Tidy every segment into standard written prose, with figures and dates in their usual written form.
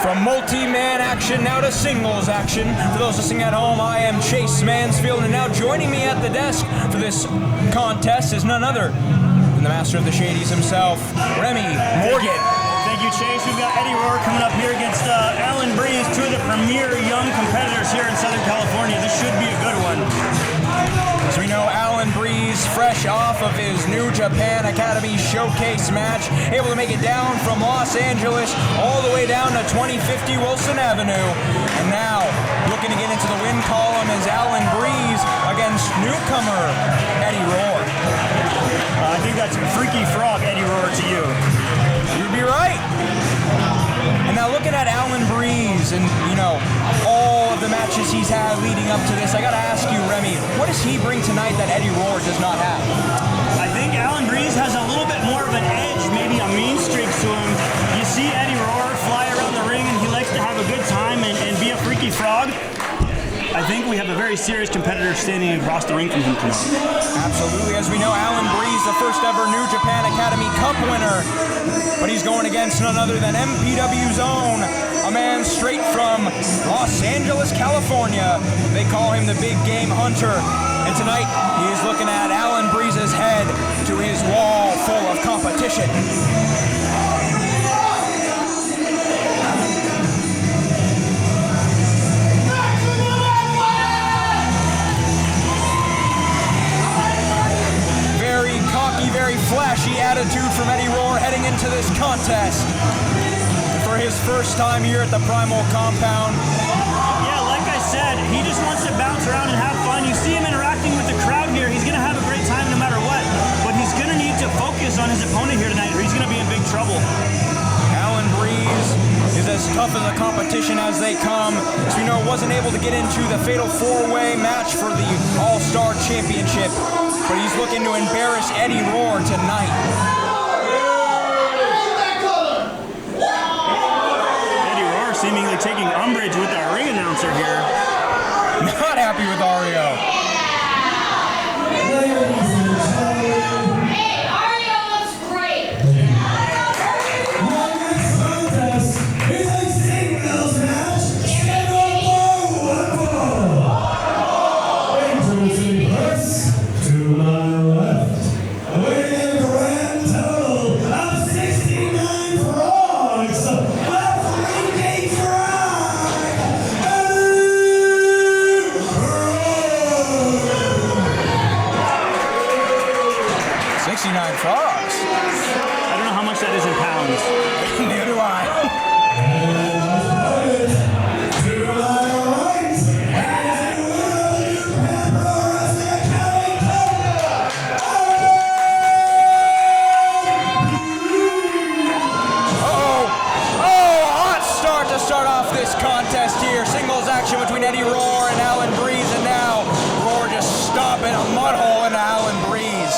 From multi-man action now to singles action. For those listening at home, I am Chase Mansfield, and now joining me at the desk for this contest is none other than the master of the Shadies himself, Remy Morgan. Thank you, Chase. We've got Eddie Rohr coming up here against Allan Breeze, two of the premier young competitors here in Southern California. This should be a good one. As we know, Allan Breeze, fresh off of his New Japan Academy showcase match, able to make it down from Los Angeles all the way down to 2050 Wilson Avenue. And now, looking to get into the win column is Allan Breeze against newcomer Eddie Rohr. I think that's Freaky Frog Eddie Rohr to you. You'd be right. And now looking at Allan Breeze and, all of the matches he's had leading up to this, I gotta ask you, Remy, what does he bring tonight that Eddie Rohr does not have? I think Allan Breeze has a little bit more of an edge, maybe a mean streak to him. You see Eddie Rohr fly around the ring and he likes to have a good time and be a freaky frog. I think we have a very serious competitor standing across the ring from him tonight. Absolutely. As we know, Allan Breeze, the first ever New Japan Academy Cup winner. But he's going against none other than MPW's own, a man straight from Los Angeles, California. They call him the Big Game Hunter. And tonight, he is looking at Allan Breeze's head to his wall full of competition. Very flashy attitude from Eddie Rohr heading into this contest. And for his first time here at the Primal Compound. Yeah, like I said, he just wants to bounce around and have fun. You see him interacting with the crowd here. He's going to have a great time no matter what. But he's going to need to focus on his opponent here tonight or he's going to be in big trouble. Allan Breeze is as tough as a competition as they come. As we know, wasn't able to get into the Fatal 4-Way match for the All-Star Championship. But he's looking to embarrass Eddie Rohr tonight. Eddie Rohr seemingly taking umbrage with our ring announcer here. Not happy with Ario. Hey, Ario looks great. Frogs. I don't know how much that is in pounds. Neither do I. Start off this contest here. Singles action between Eddie Rohr and Allan Breeze, and now Rohr just stomping a mud hole into Allan Breeze.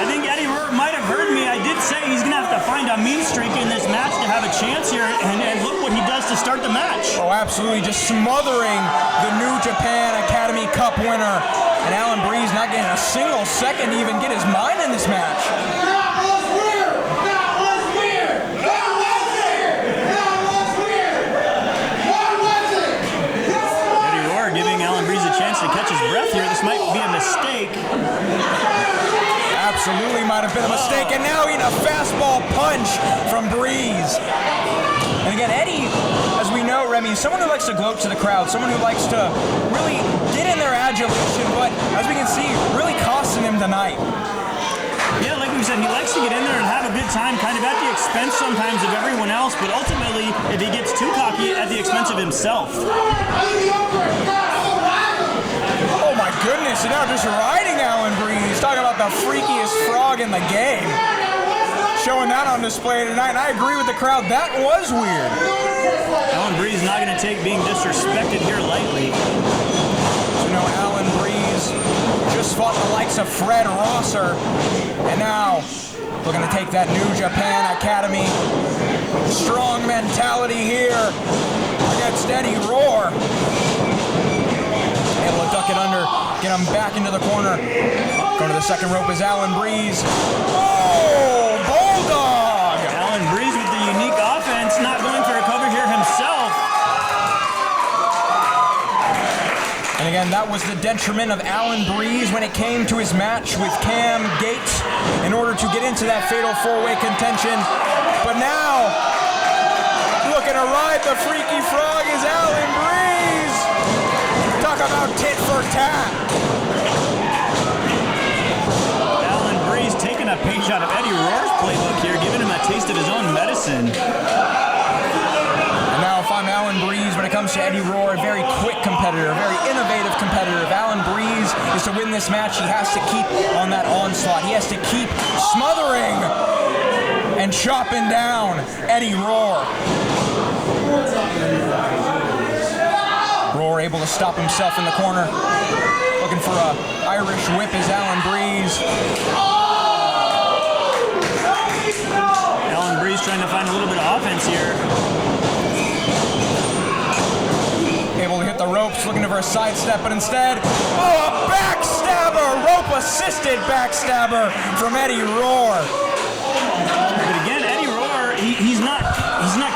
I think Eddie Rohr might have heard me. I did say he's going to have to find a mean streak in this match to have a chance here, and look what he does to start the match. Oh, absolutely, just smothering the New Japan Academy Cup winner. And Allan Breeze not getting a single second to even get his mind in this match. To catch his breath here. This might be a mistake. Absolutely might have been a mistake. And now eating a fastball punch from Breeze. And again, Eddie, as we know, Remy, someone who likes to gloat to the crowd, someone who likes to really get in their adulation, but as we can see, really costing him tonight. Yeah, like we said, he likes to get in there and have a good time, kind of at the expense sometimes of everyone else, but ultimately, if he gets too cocky, at the expense of himself. Oh my goodness, and now just riding Allan Breeze. Talking about the freakiest frog in the game. Showing that on display tonight, and I agree with the crowd, that was weird. Allan Breeze not going to take being disrespected here lightly. So Allan Breeze just fought the likes of Fred Rosser, and now looking to take that New Japan Academy strong mentality here against Eddie Rohr. Able to duck it under, get him back into the corner. Going to the second rope is Allan Breeze. Oh, Bulldog! Allan Breeze with the unique offense, not going for a cover here himself. again, that was the detriment of Allan Breeze when it came to his match with Cam Gates in order to get into that fatal four-way contention. But now, looking to ride the Freaky Frog is Allan Breeze. Talk about tit for tat. Allan Breeze taking a page out of Eddie Roar's playbook here, giving him a taste of his own medicine. And now if I'm Allan Breeze, when it comes to Eddie Roar, a very quick competitor, a very innovative competitor. If Allan Breeze is to win this match, he has to keep on that onslaught. He has to keep smothering and chopping down Eddie Roar. Roar able to stop himself in the corner. Looking for a Irish whip is Allan Breeze. Allan Breeze trying to find a little bit of offense here. Able to hit the ropes, looking for a sidestep, but instead, a backstabber! Rope-assisted backstabber from Eddie Roar. But again, Eddie Roar, he's not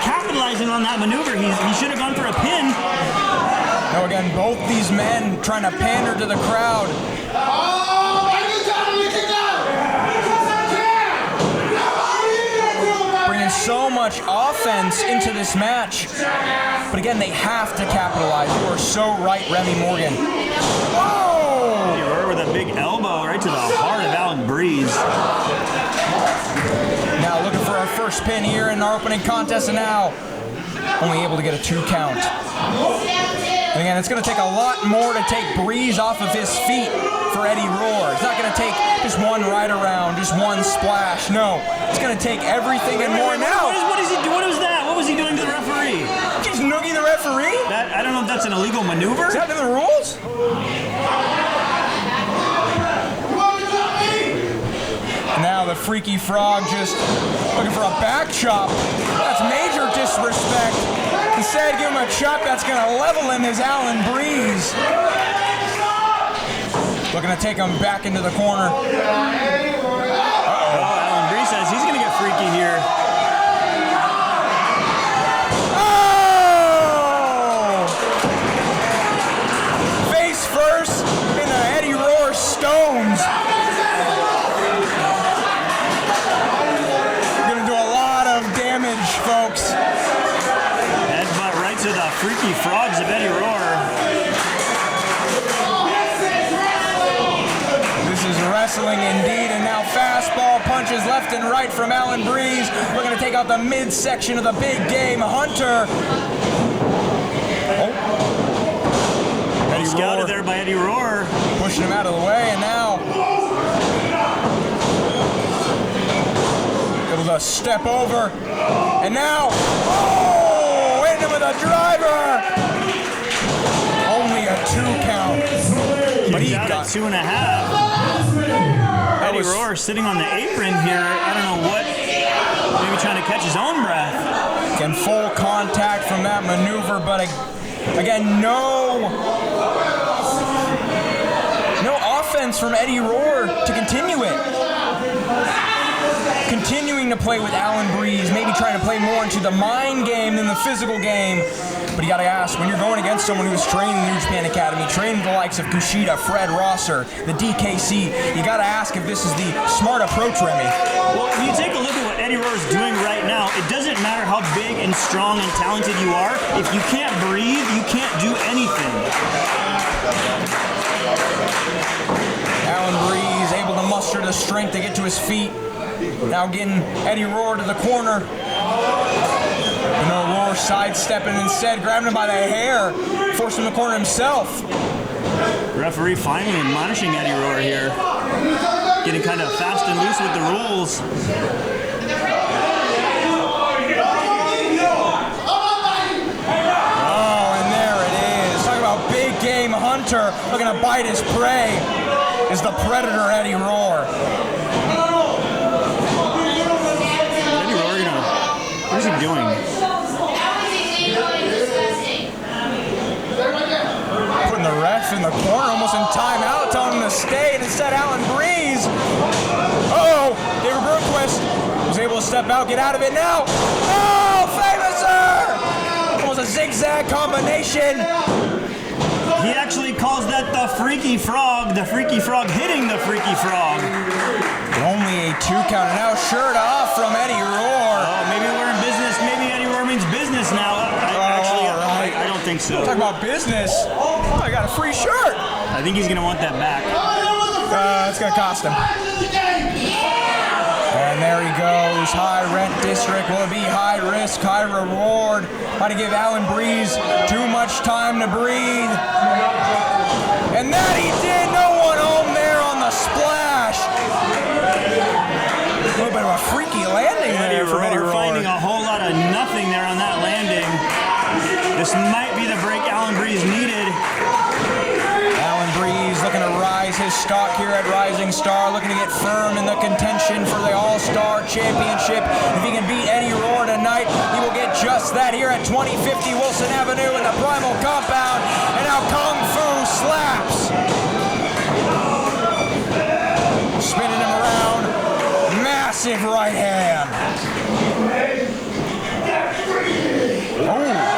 capitalizing on that maneuver. He should have gone for a pin. Now again, both these men trying to pander to the crowd. Bringing so much offense into this match. But again, they have to capitalize. You are so right, Remy Morgan. Whoa! Eddie Roar with a big elbow right to the heart of Allan Breeze. Now looking for our first pin here in our opening contest, and now only able to get a 2 count. And again, it's going to take a lot more to take Breeze off of his feet for Eddie Roar. It's not going to take just one ride around, just one splash. No, it's going to take everything and more. Now, What is he doing? What was that? What was he doing to the referee? he's noogie the referee? I don't know if that's an illegal maneuver. Is that in the rules? Now the Freaky Frog just looking for a back chop. That's major disrespect. Instead, give him a chop that's going to level him is Allan Breeze. Looking to take him back into the corner. Allan Breeze says he's going to get freaky here. Oh! Face first into Eddie Roar's stones. Gonna do a lot of damage, folks. Headbutt right to the Freaky Frogs of Eddie Roar. This is wrestling indeed, and now fastball punches left and right from Allan Breeze. We're going to take out the midsection of the big game hunter. Oh. Eddie Scouted Roar there by Eddie Roar. pushing him out of the way, and now able to step over, and now, oh, hit him with a driver. Only a 2 count, but he Out got at 2.5. Eddie Roar sitting on the apron here. I don't know what. Maybe trying to catch his own breath. Again, full contact from that maneuver, but again, no offense from Eddie Roar to continue it. Continuing to play with Allan Breeze, maybe trying to play more into the mind game than the physical game. But you gotta ask, when you're going against someone who's trained in the New Japan Academy, trained with the likes of Kushida, Fred Rosser, the DKC, you gotta ask if this is the smart approach, Remy. Well, if you take a look at what Eddie Roar is doing right now, it doesn't matter how big and strong and talented you are. If you can't breathe, you can't do anything. Allan Breeze able to muster the strength to get to his feet. Now getting Eddie Roar to the corner. And no, Roar sidestepping, instead grabbing him by the hair, forcing him to the corner himself. Referee finally admonishing Eddie Roar here. Getting kind of fast and loose with the rules. Oh, and there it is. Talk about big game hunter looking to bite his prey. Is the predator Eddie Roar. Eddie Roar, what is he doing? Putting the ref in the corner, almost in timeout, telling him to stay, and instead Allan Breeze. Uh-oh, David Bergquist was able to step out, get out of it now. Oh, Famouser! Almost a zigzag combination. He actually calls that the Freaky Frog hitting the Freaky Frog. Only a 2 count, and now shirt off from Eddie Roar. Oh, maybe we're in business. Maybe Eddie Roar means business now. I don't think so. Talk about business. Oh, I got a free shirt. I think he's going to want that back. It's going to cost him. And there he goes. High rent district. Will it be high risk, high reward? How to give Allan Breeze too much time to breathe. And that he did. No one home there on the splash. A little bit of a freaky landing there from Eddie Roar. Finding a whole lot of nothing there on that landing. This might be the break Allan Breeze needed. Allan Breeze looking to rise his stock here at Rising Star, looking to get firm in the contention for the All-Star Championship. If he can beat Eddie Roar tonight, he will get just that here at 2050 Wilson Avenue in the Primal Compound. And now Kung Fu slaps. Spinning him around. Massive right hand. Oh.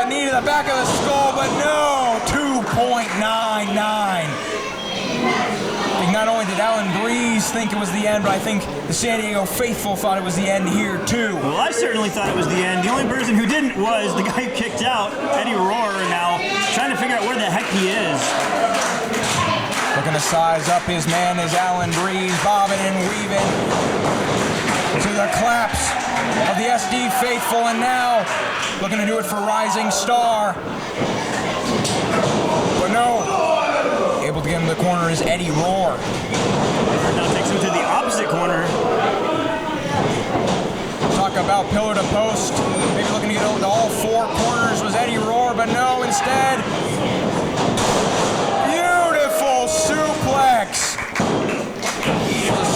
Knee to the back of the skull, but no, 2.99. I think not only did Allan Breeze think it was the end, but I think the San Diego faithful thought it was the end here too. Well, I certainly thought it was the end. The only person who didn't was the guy who kicked out, Eddie Roar, now trying to figure out where the heck he is. Looking to size up his man is Allan Breeze, bobbing and weaving to the claps of the SD faithful, and now looking to do it for Rising Star. But no, able to get him to the corner is Eddie Roar. Now takes him to the opposite corner. Talk about pillar to post. Maybe looking to get over to all 4 corners was Eddie Roar, but no, instead, beautiful suplex.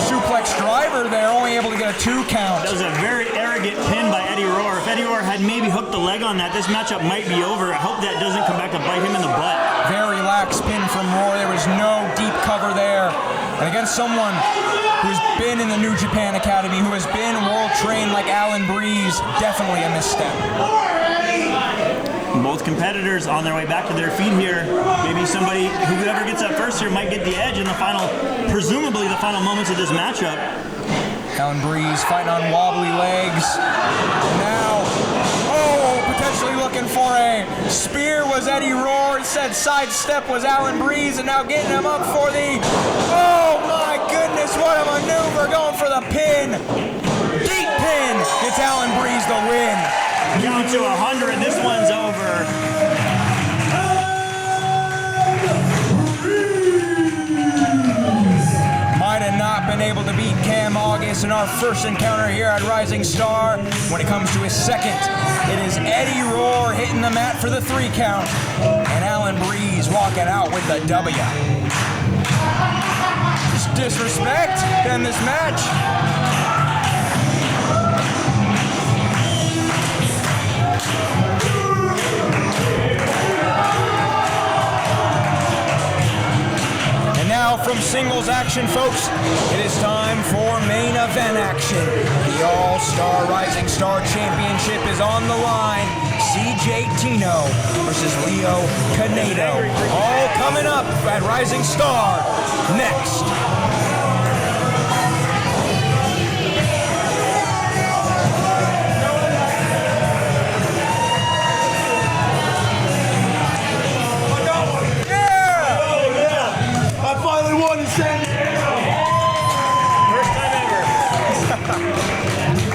Suplex driver there, only able to get a 2 count. That was a very arrogant pin by Eddie Roar. If Eddie Roar had maybe hooked the leg on that, this matchup might be over. I hope that doesn't come back to bite him in the butt. Very lax pin from Roar. There was no deep cover there. And against someone who's been in the New Japan Academy, who has been world trained like Allan Breeze, definitely a misstep. Both competitors on their way back to their feet here. Maybe somebody, whoever gets up first here, might get the edge in the final, presumably the final moments of this matchup. Allan Breeze fighting on wobbly legs. Now, potentially looking for a spear was Eddie Roar. It said sidestep was Allan Breeze, and now getting him up for the, oh my goodness, what a maneuver, going for the pin. Deep pin, it's Allan Breeze the win. Down to 100, this one's over. Might have not been able to beat Cam August in our first encounter here at Rising Star. When it comes to his second, it is Eddie Roar hitting the mat for the 3 count, and Allan Breeze walking out with the W. Just disrespect to end this match. Now from singles action, folks, it is time for main event action. The All-Star Rising Star Championship is on the line. CJ Tino versus Leo Canedo. All coming up at Rising Star next.